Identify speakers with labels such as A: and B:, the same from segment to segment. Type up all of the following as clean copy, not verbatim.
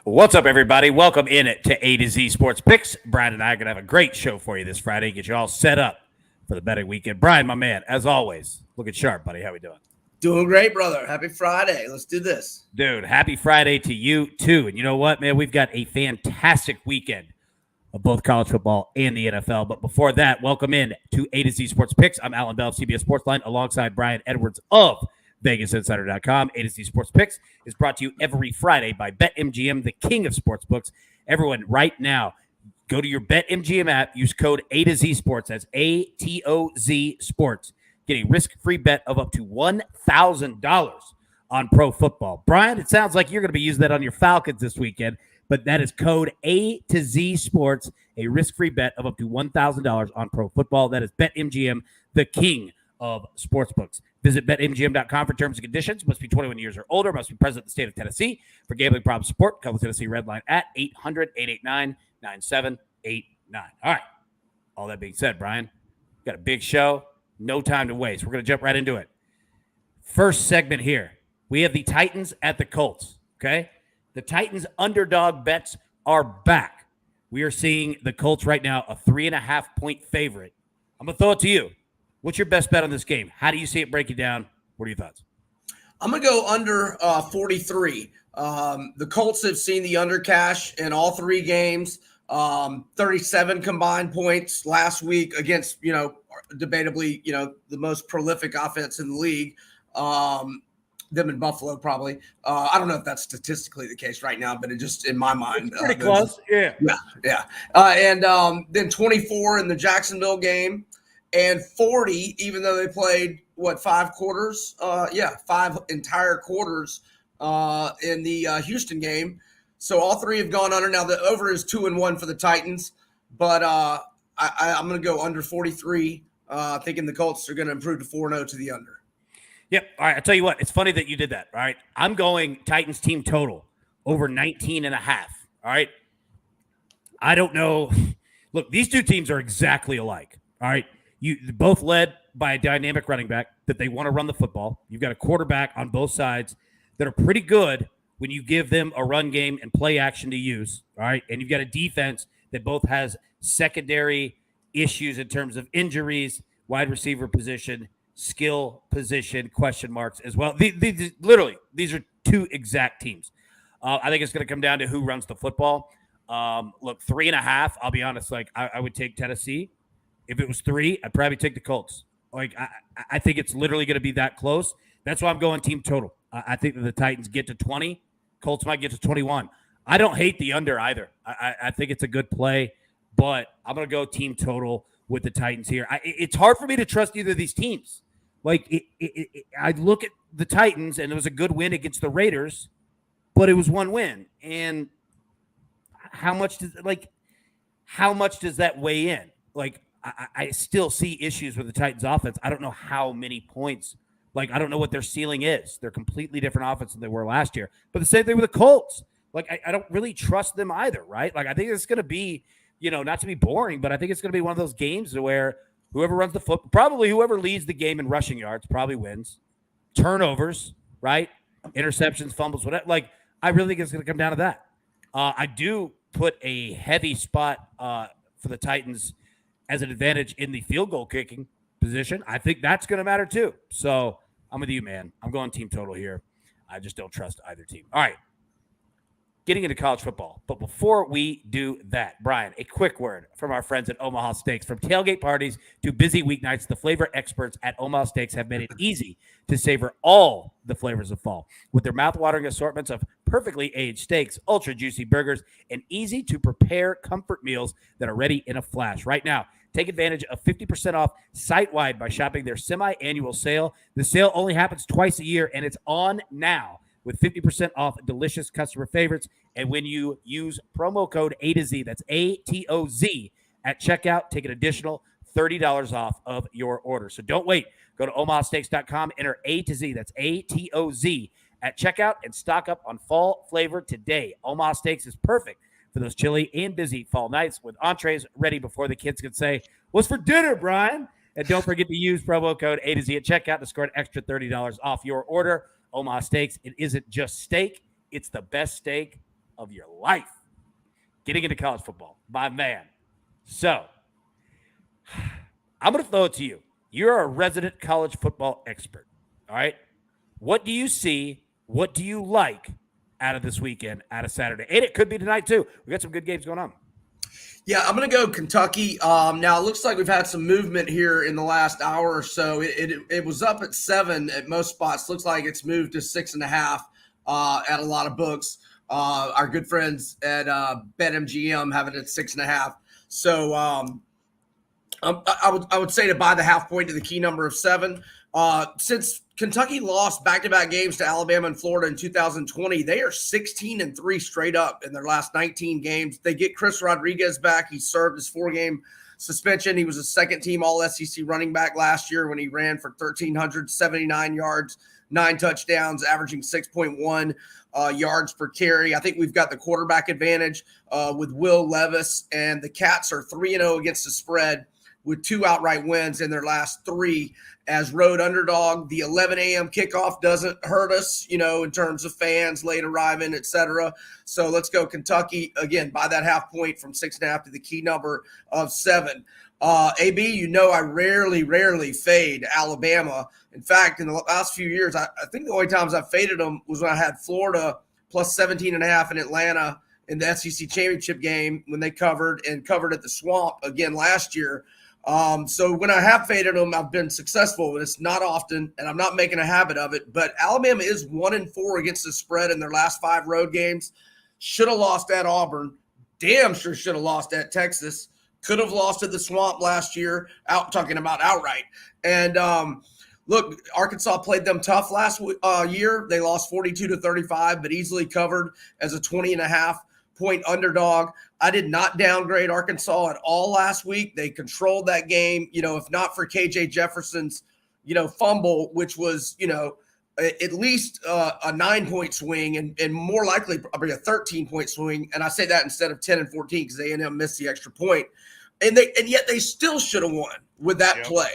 A: What's up, everybody? Welcome in to A to Z Sports Picks. Brian and I are going to have a great show for you this Friday. Get you all set up for the betting weekend. Brian, my man, as always, looking sharp, buddy. How we doing?
B: Doing great, brother. Happy Friday. Let's do this.
A: Dude, happy Friday to you, too. And you know what, man? We've got a fantastic weekend of both college football and the NFL. But before that, welcome in to A to Z Sports Picks. I'm Alan Bell of CBS Sportsline alongside Brian Edwards of VegasInsider.com. A to Z Sports Picks is brought to you every Friday by BetMGM, the king of sportsbooks. Everyone, right now, go to your BetMGM app. Use code A to Z Sports. That's ATOZ Sports. Get a risk-free bet of up to $1,000 on pro football. Brian, it sounds like you're going to be using that on your Falcons this weekend, but that is code A to Z Sports, a risk-free bet of up to $1,000 on pro football. That is BetMGM, the king of sportsbooks. Visit BetMGM.com for terms and conditions. Must be 21 years or older. Must be present in the state of Tennessee. For gambling problem support, call the Tennessee Red Line at 800-889-9789. All right. All that being said, Brian, got a big show. No time to waste. We're going to jump right into it. First segment here. We have the Titans at the Colts, okay? The Titans underdog bets are back. We are seeing the Colts right now a 3.5-point favorite. I'm going to throw it to you. What's your best bet on this game? How do you see it breaking down? What are your thoughts?
B: I'm going to go under 43. The Colts have seen the under cash in all three games. 37 combined points last week against, debatably, the most prolific offense in the league. Them in Buffalo, probably. I don't know if that's statistically the case right now, but it just, in my mind.
A: It's pretty close. Yeah.
B: And then 24 in the Jacksonville game. And 40, even though they played, 5 quarters? 5 entire quarters in the Houston game. So all three have gone under. Now the over is 2-1 for the Titans, but I'm going to go under 43, thinking the Colts are going to improve to 4-0 to the under.
A: Yep. All right. I'll tell you what. It's funny that you did that. All right. I'm going Titans team total over 19.5. All right. I don't know. Look, these two teams are exactly alike. All right. You both led by a dynamic running back that they want to run the football. You've got a quarterback on both sides that are pretty good when you give them a run game and play action to use. All right. And you've got a defense that both has secondary issues in terms of injuries, wide receiver position, skill position, question marks as well. Literally, these are two exact teams. I think it's going to come down to who runs the football. Look, 3.5, I'll be honest, I would take Tennessee. If it was 3, I'd probably take the Colts. I think it's literally going to be that close. That's why I'm going team total. I think that the Titans get to 20. Colts might get to 21. I don't hate the under either. I think it's a good play, but I'm going to go team total with the Titans here. It's hard for me to trust either of these teams. I look at the Titans, and it was a good win against the Raiders, but it was one win. And how much does that weigh in? I still see issues with the Titans offense. I don't know how many points. I don't know what their ceiling is. They're completely different offense than they were last year. But the same thing with the Colts. I don't really trust them either, right? I think it's going to be, not to be boring, but I think it's going to be one of those games where whoever runs the foot, probably whoever leads the game in rushing yards probably wins. Turnovers, right? Interceptions, fumbles, whatever. I really think it's going to come down to that. I do put a heavy spot for the Titans as an advantage in the field goal kicking position. I think that's going to matter too. So I'm with you, man. I'm going team total here. I just don't trust either team. All right. Getting into college football. But before we do that, Brian, a quick word from our friends at Omaha Steaks. From tailgate parties to busy weeknights, the flavor experts at Omaha Steaks have made it easy to savor all the flavors of fall. With their mouth-watering assortments of perfectly aged steaks, ultra-juicy burgers, and easy-to-prepare comfort meals that are ready in a flash. Right now, take advantage of 50% off site-wide by shopping their semi-annual sale. The sale only happens twice a year, and it's on now with 50% off delicious customer favorites. And when you use promo code A to Z, that's ATOZ, at checkout, take an additional $30 off of your order. So don't wait. Go to omahasteaks.com, enter A to Z, that's ATOZ, at checkout, and stock up on fall flavor today. Omaha Steaks is perfect for those chilly and busy fall nights with entrees ready before the kids can say, "What's for dinner, Brian?" And don't forget to use promo code A to Z at checkout to score an extra $30 off your order. Omaha Steaks, it isn't just steak, it's the best steak of your life getting into college football. My man. So, I'm going to throw it to you. You're a resident college football expert. All right. What do you see? What do you like out of this weekend, out of Saturday? And it could be tonight, too. We got some good games going on.
B: Yeah, I'm going to go Kentucky. Now, it looks like we've had some movement here in the last hour or so. It was up at 7 at most spots. Looks like it's moved to 6.5 at a lot of books. Our good friends at BetMGM have it at 6.5. So I would say to buy the half point to the key number of 7. Since Kentucky lost back-to-back games to Alabama and Florida in 2020, they are 16-3 straight up in their last 19 games. They get Chris Rodriguez back. He served his 4-game suspension. He was a second-team All-SEC running back last year when he ran for 1,379 yards, 9 touchdowns, averaging 6.1 yards per carry. I think we've got the quarterback advantage with Will Levis, and the Cats are 3-0 against the spread with 2 outright wins in their last 3 as road underdog. The 11 a.m. kickoff doesn't hurt us, in terms of fans late arriving, etc. So let's go Kentucky again by that half point from 6.5 to the key number of 7. AB, I rarely fade Alabama. In fact, in the last few years, I think the only times I faded them was when I had Florida plus 17.5 in Atlanta in the SEC championship game when they covered at the Swamp again last year. So when I have faded them, I've been successful, but it's not often, and I'm not making a habit of it. But Alabama is 1-4 against the spread in their last 5 road games. Should have lost at Auburn. Damn sure should have lost at Texas. Could have lost at the Swamp last year. Talking about outright. And look, Arkansas played them tough last year. They lost 42-35, but easily covered as a 20.5-point underdog. I did not downgrade Arkansas at all last week. They controlled that game. If not for KJ Jefferson's, fumble, which was, at least a 9-point swing and more likely probably a 13-point swing. And I say that instead of 10 and 14 because A&M missed the extra point. And yet they still should have won with that play.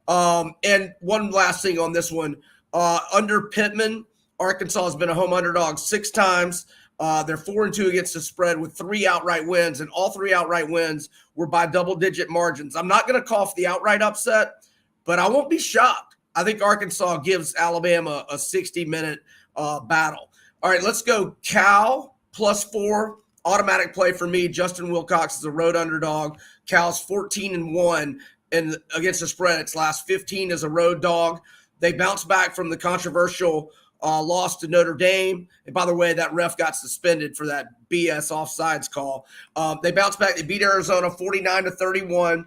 B: And one last thing on this one, under Pittman, Arkansas has been a home underdog 6 times. They're 4-2 against the spread with 3 outright wins, and all 3 outright wins were by double-digit margins. I'm not going to call for the outright upset, but I won't be shocked. I think Arkansas gives Alabama a 60-minute battle. All right, let's go Cal plus 4. Automatic play for me. Justin Wilcox is a road underdog. Cal's 14-1 and against the spread. Its last 15 as a road dog. They bounced back from the controversial loss to Notre Dame. And by the way, that ref got suspended for that BS offsides call. They bounced back. They beat Arizona 49-31.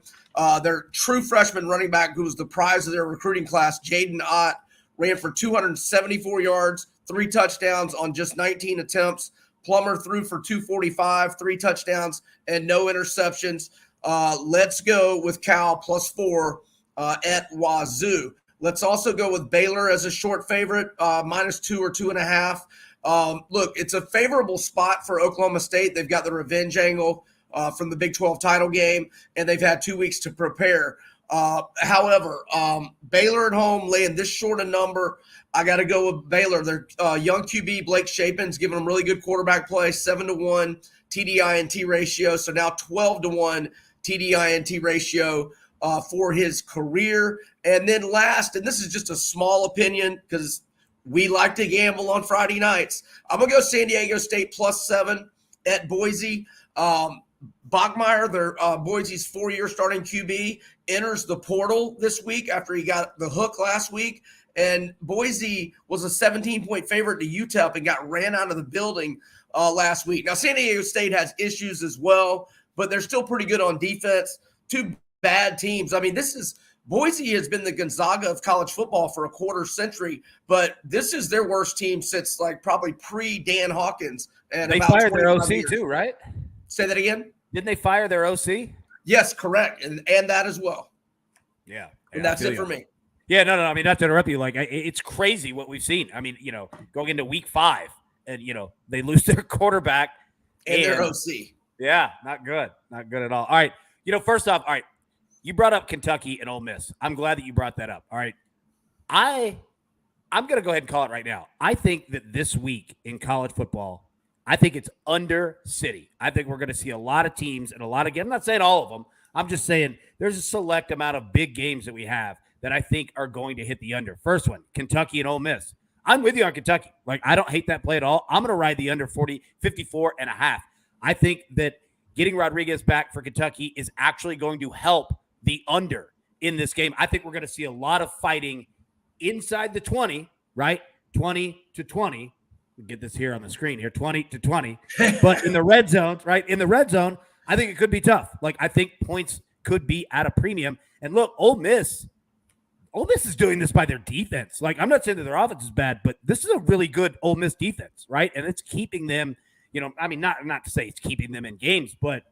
B: Their true freshman running back, who was the prize of their recruiting class, Jaden Ott, ran for 274 yards, 3 touchdowns on just 19 attempts. Plummer threw for 245, 3 touchdowns, and no interceptions. Let's go with Cal plus 4 at Wazoo. Let's also go with Baylor as a short favorite, -2 or 2.5. Look, it's a favorable spot for Oklahoma State. They've got the revenge angle from the Big 12 title game, and they've had 2 weeks to prepare. However, Baylor at home laying this short a number, I got to go with Baylor. Their young QB, Blake Shapen's giving them really good quarterback play, 7-1 TDINT ratio. So now 12-1 TDINT ratio for his career. And then last, and this is just a small opinion because we like to gamble on Friday nights, I'm going to go San Diego State plus 7 at Boise. Bachmeier, their Boise's 4-year starting QB, enters the portal this week after he got the hook last week. And Boise was a 17-point favorite to UTEP and got ran out of the building last week. Now, San Diego State has issues as well, but they're still pretty good on defense. 2 bad teams. I mean, Boise has been the Gonzaga of college football for a quarter century, but this is their worst team since probably pre-Dan Hawkins. And
A: they fired their OC years. Too, right?
B: Say that again?
A: Didn't they fire their OC?
B: Yes, correct. And that as well.
A: Yeah.
B: And that's it for me.
A: Yeah, no. I mean, not to interrupt you. It's crazy what we've seen. I mean, going into week 5 and, they lose their quarterback.
B: And their OC.
A: Yeah, not good. Not good at all. All right. First off, all right, you brought up Kentucky and Ole Miss. I'm glad that you brought that up. All right. I'm going to go ahead and call it right now. I think that this week in college football, I think it's under City. I think we're going to see a lot of teams and a lot of games. I'm not saying all of them. I'm just saying there's a select amount of big games that we have that I think are going to hit the under. First one, Kentucky and Ole Miss. I'm with you on Kentucky. Like, I don't hate that play at all. I'm going to ride the under 54.5. I think that getting Rodriguez back for Kentucky is actually going to help the under in this game. I think we're going to see a lot of fighting inside the 20, right? 20-20. Get this here on the screen here, 20-20. But in the red zone, right? In the red zone, I think it could be tough. Like, I think points could be at a premium. And look, Ole Miss is doing this by their defense. Like, I'm not saying that their offense is bad, but this is a really good Ole Miss defense, right? And it's keeping them, not to say it's keeping them in games, but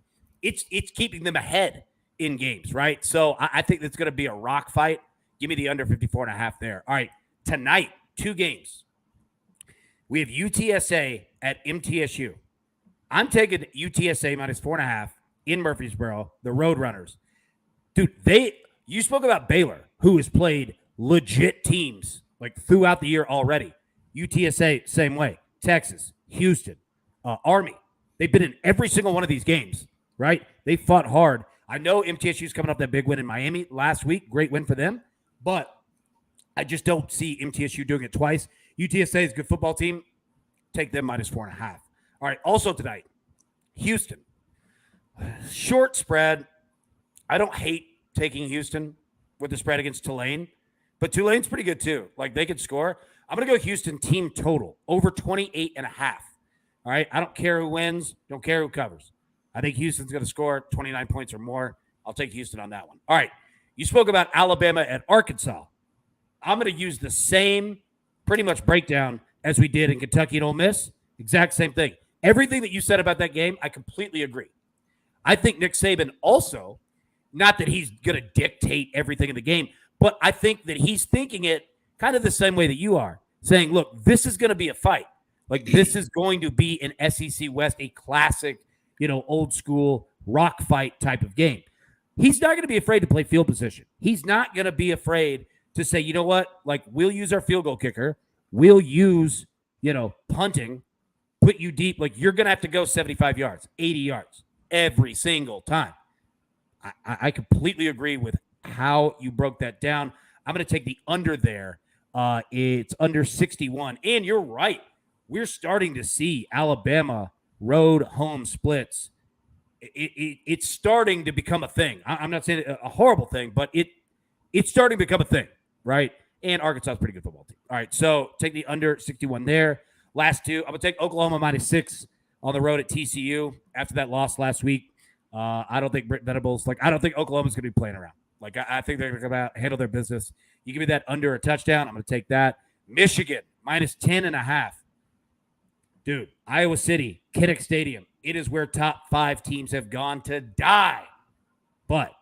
A: it's keeping them ahead in games, right? So I think it's going to be a rock fight. Give me the under 54.5 there. All right, tonight, 2 games. We have UTSA at MTSU. I'm taking UTSA minus 4.5 in Murfreesboro, the Roadrunners. Dude, you spoke about Baylor, who has played legit teams like throughout the year already. UTSA, same way. Texas, Houston, Army. They've been in every single one of these games, right? They fought hard. I know MTSU's coming off that big win in Miami last week. Great win for them. But I just don't see MTSU doing it twice. UTSA is a good football team. Take them minus 4.5. All right, also tonight, Houston. Short spread. I don't hate taking Houston with the spread against Tulane, but Tulane's pretty good too. Like, they could score. I'm going to go Houston team total over 28.5. All right, I don't care who wins. Don't care who covers. I think Houston's going to score 29 points or more. I'll take Houston on that one. All right, you spoke about Alabama and Arkansas. I'm going to use the same pretty much breakdown as we did in Kentucky and Ole Miss. Exact same thing. Everything that you said about that game, I completely agree. I think Nick Saban also, not that he's going to dictate everything in the game, but I think that he's thinking it kind of the same way that you are, saying, look, this is going to be a fight. Like, this is going to be an SEC West, a classic, old school rock fight type of game. He's not going to be afraid to play field position. He's not going to be afraid to say, you know what, like, we'll use our field goal kicker. We'll use, punting, put you deep. Like, you're going to have to go 75 yards, 80 yards every single time. I completely agree with how you broke that down. I'm going to take the under there. It's under 61. And you're right. We're starting to see Alabama road home splits. It's starting to become a thing. I'm not saying a horrible thing, but it's starting to become a thing, right? And Arkansas is a pretty good football team. All right, so take the under 61 there. Last 2, I'm going to take Oklahoma minus 6 on the road at TCU after that loss last week. I don't think Britt Venables, I don't think Oklahoma's going to be playing around. Like, I think they're going to handle their business. You give me that under a touchdown, I'm going to take that. Michigan minus 10.5. Dude, Iowa City, Kinnick Stadium. It is where top 5 teams have gone to die. But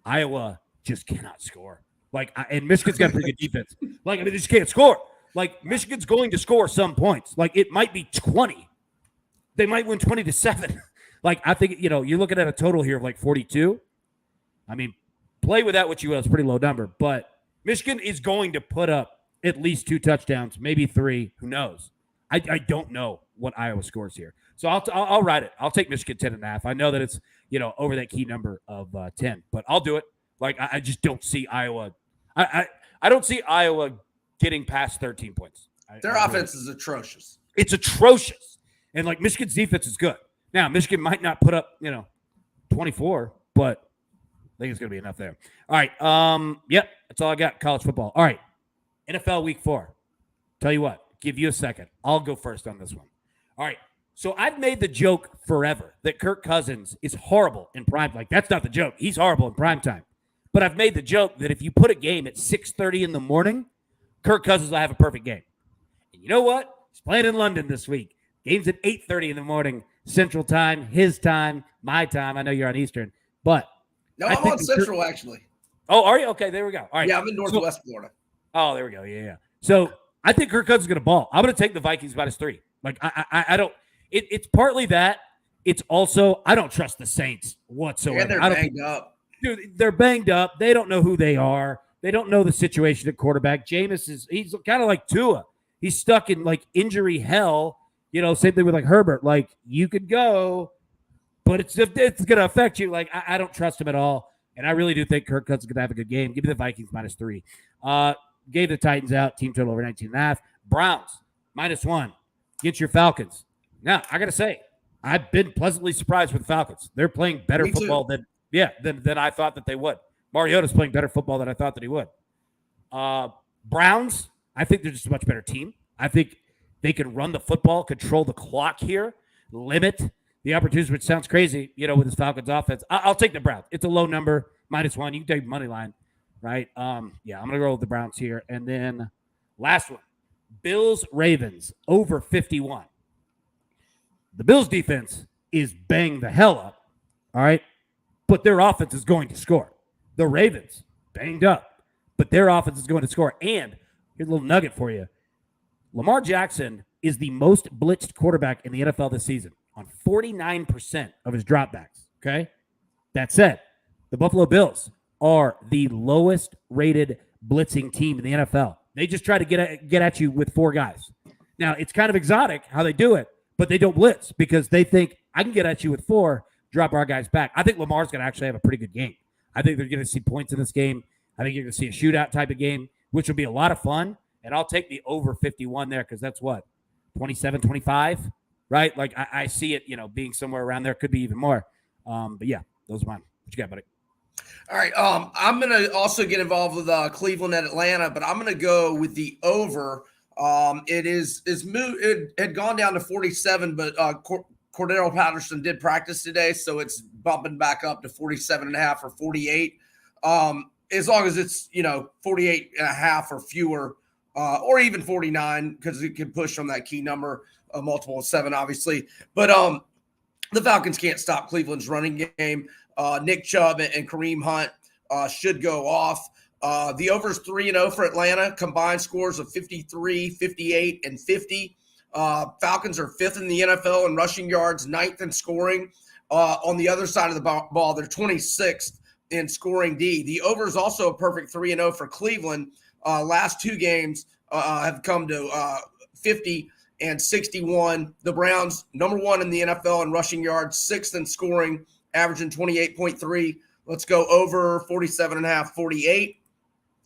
A: Iowa just cannot score. And Michigan's got a pretty good defense. They just can't score. Michigan's going to score some points. It might be 20. They might win 20-7. I think, you're looking at a total here of 42. I mean, play with that what you will. It's a pretty low number. But Michigan is going to put up at least 2 touchdowns, maybe 3. Who knows? I don't know what Iowa scores here. So I'll ride it. I'll take Michigan 10.5. I know that it's, over that key number of 10. But I'll do it. I just don't see Iowa. I don't see Iowa getting past 13 points.
B: Their offense is atrocious.
A: It's atrocious. And Michigan's defense is good. Now, Michigan might not put up, 24, but I think it's going to be enough there. All right. Yep. That's all I got. College football. All right. NFL week 4. Tell you what, give you a second. I'll go first on this one. All right. So I've made the joke forever that Kirk Cousins is horrible in prime. That's not the joke. He's horrible in prime time. But I've made the joke that if you put a game at 6:30 in the morning, Kirk Cousins will have a perfect game. And you know what? He's playing in London this week. Game's at 8:30 in the morning, Central Time, his time, my time. I know you're on Eastern. But
B: no, I'm on Central, actually.
A: Oh, are you? Okay, there we go. All right.
B: Yeah, I'm in Northwest Florida.
A: Oh, there we go. Yeah. So I think Kirk Cousins is going to ball. I'm going to take the Vikings minus 3. I don't. It's partly that. It's also I don't trust the Saints whatsoever.
B: And they're banged up.
A: Dude, they're banged up. They don't know who they are. They don't know the situation at quarterback. Jameis he's kind of like Tua. He's stuck in injury hell. Same thing with like Herbert. Like you could go, but it's going to affect you. Like I don't trust him at all. And I really do think Kirk Cousins is going to have a good game. Give me the Vikings -3. Gave the Titans out. Team total over 19.5. Browns -1. Get your Falcons. Now, I got to say, I've been pleasantly surprised with the Falcons. They're playing better football than I thought that they would. Mariota's playing better football than I thought that he would. Browns, I think they're just a much better team. I think they can run the football, control the clock here, limit the opportunities, which sounds crazy, with this Falcons offense. I'll take the Browns. It's a low number, -1. You can take money line, right? I'm going to go with the Browns here. And then last one, Bills-Ravens over 51. The Bills defense is bang the hell up, all right? But their offense is going to score. The Ravens, banged up, but their offense is going to score. And here's a little nugget for you. Lamar Jackson is the most blitzed quarterback in the NFL this season on 49% of his dropbacks, okay? That said, the Buffalo Bills are the lowest rated blitzing team in the NFL. They just try to get at you with 4 guys. Now, it's kind of exotic how they do it, but they don't blitz because they think, I can get at you with 4, drop our guys back. I think Lamar's going to actually have a pretty good game. I think they're going to see points in this game. I think you're going to see a shootout type of game, which will be a lot of fun. And I'll take the over 51 there because that's what, 27, 25, right? Like I see it, being somewhere around there. Could be even more. But yeah, those are mine. What you got, buddy?
B: All right. I'm going to also get involved with Cleveland at Atlanta, but I'm going to go with the over. It had gone down to 47, but Cordero Patterson did practice today, so it's bumping back up to 47.5 or 48. As long as it's 48.5 or fewer, or even 49, because it can push on that key number, multiple of 7, obviously. But the Falcons can't stop Cleveland's running game. Nick Chubb and Kareem Hunt should go off. The over's 3-0 for Atlanta. Combined scores of 53, 58, and 50. Falcons are 5th in the NFL in rushing yards, 9th in scoring. On the other side of the ball, they're 26th in scoring D. The over is also a perfect 3-0 for Cleveland. Last 2 games have come to 50 and 61. The Browns, number 1 in the NFL in rushing yards, 6th in scoring, averaging 28.3. Let's go over 47.5, 48.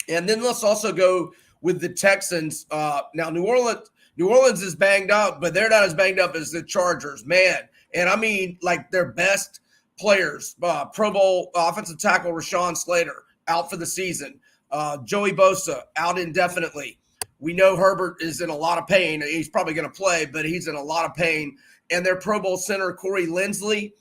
B: And then let's also go with the Texans. Now, New Orleans is banged up, but they're not as banged up as the Chargers, man. And I mean, like their best players, Pro Bowl offensive tackle Rashawn Slater out for the season. Joey Bosa out indefinitely. We know Herbert is in a lot of pain. He's probably going to play, but he's in a lot of pain. And their Pro Bowl center, Corey Linsley,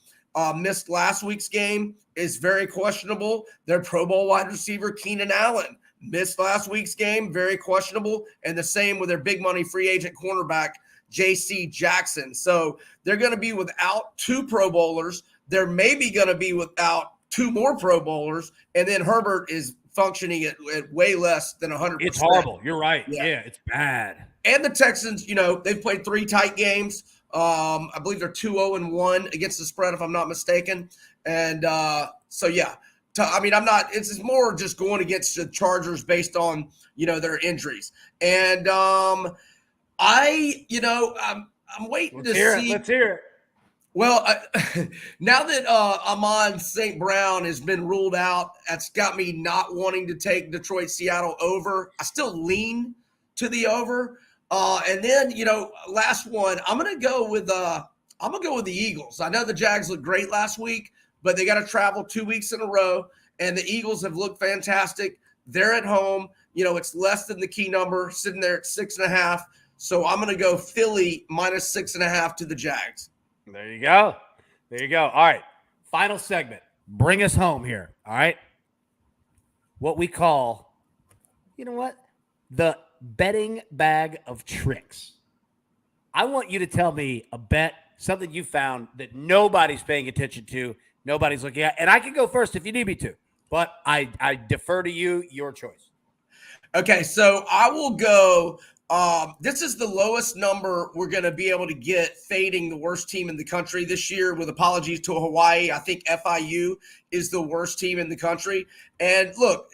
B: missed last week's game, is very questionable. Their Pro Bowl wide receiver, Keenan Allen, missed last week's game, very questionable. And the same with their big money free agent cornerback, J.C. Jackson. So they're going to be without 2 Pro Bowlers. They're maybe going to be without 2 more Pro Bowlers. And then Herbert is functioning at way less than 100%.
A: It's horrible. You're right. Yeah, it's bad.
B: And the Texans, they've played 3 tight games. I believe they're 2-0-1 against the spread, if I'm not mistaken. And so, yeah. It's more just going against the Chargers based on, their injuries. And I'm waiting to see.
A: Let's hear it.
B: Well, now that Amon St. Brown has been ruled out, that's got me not wanting to take Detroit-Seattle over. I still lean to the over. And then, last one, I'm gonna go with the Eagles. I know the Jags looked great last week, but they got to travel 2 weeks in a row, and the Eagles have looked fantastic. They're at home. It's less than the key number, sitting there at 6.5. So I'm gonna go Philly -6.5 to the Jags.
A: There you go. All right. Final segment. Bring us home here. All right. What we call, the betting bag of tricks. I want you to tell me a bet, something you found that nobody's paying attention to, nobody's looking at. And I can go first if you need me to, but I defer to you, your choice.
B: Okay, so I will go. This is the lowest number we're going to be able to get fading the worst team in the country this year, with apologies to Hawaii. I think FIU is the worst team in the country. And look,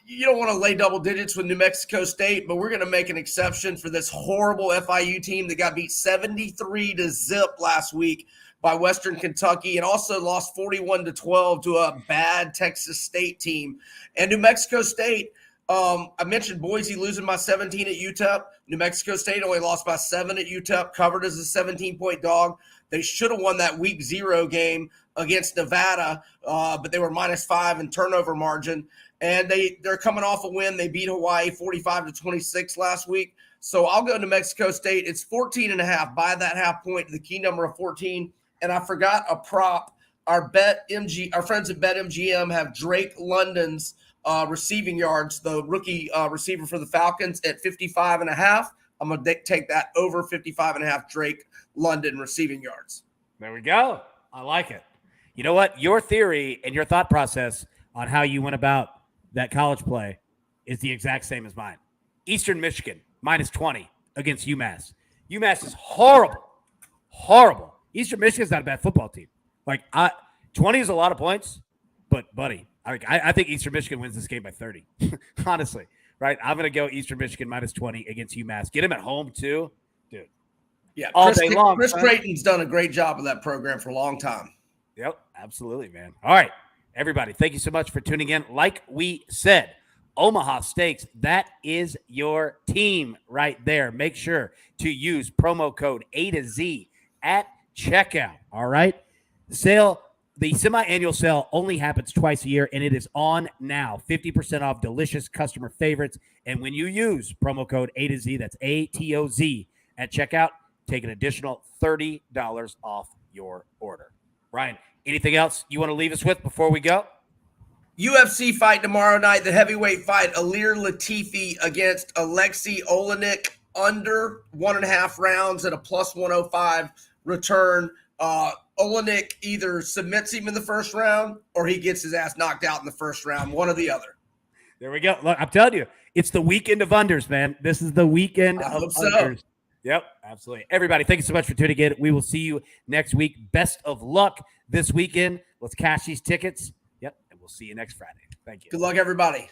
B: you don't want to lay double digits with New Mexico State, but we're going to make an exception for this horrible FIU team that got beat 73-0 last week by Western Kentucky and also lost 41-12 to a bad Texas State team. And New Mexico State, I mentioned Boise losing by 17 at UTEP. New Mexico State only lost by 7 at UTEP, covered as a 17-point dog. They should have won that week 0 game against Nevada, but they were -5 in turnover margin. And they're coming off a win. They beat Hawaii 45-26 last week. So I'll go to Mexico State. It's 14.5. Buy that half point, the key number of 14. And I forgot a prop. Our friends at BetMGM have Drake London's receiving yards, the rookie receiver for the Falcons, at 55.5. I'm going to take that over 55.5 Drake London receiving yards.
A: There we go. I like it. You know what? Your theory and your thought process on how you went about that college play is the exact same as mine. Eastern Michigan, -20 against UMass. UMass is horrible. Horrible. Eastern Michigan's not a bad football team. 20 is a lot of points, but, buddy, I think Eastern Michigan wins this game by 30. Honestly, right? I'm going to go Eastern Michigan -20 against UMass. Get him at home, too. Dude.
B: Yeah,
A: all day long.
B: Chris Creighton's done a great job of that program for a long time.
A: Yep, absolutely, man. All right, everybody, thank you so much for tuning in. Like we said, Omaha Steaks, that is your team right there. Make sure to use promo code A to Z at checkout, all right? The semi-annual sale only happens twice a year, and it is on now. 50% off delicious customer favorites. And when you use promo code A to Z, that's ATOZ, at checkout, take an additional $30 off your order. Ryan, anything else you want to leave us with before we go?
B: UFC fight tomorrow night, the heavyweight fight, Ilir Latifi against Alexei Olenek, under 1.5 rounds at a +105 return. Olenek either submits him in the first round or he gets his ass knocked out in the first round, one or the other.
A: There we go. Look, I'm telling you, it's the weekend of unders, man. This is the weekend of unders. Yep, absolutely. Everybody, thank you so much for tuning in. We will see you next week. Best of luck this weekend. Let's cash these tickets. Yep, and we'll see you next Friday. Thank you.
B: Good luck, everybody.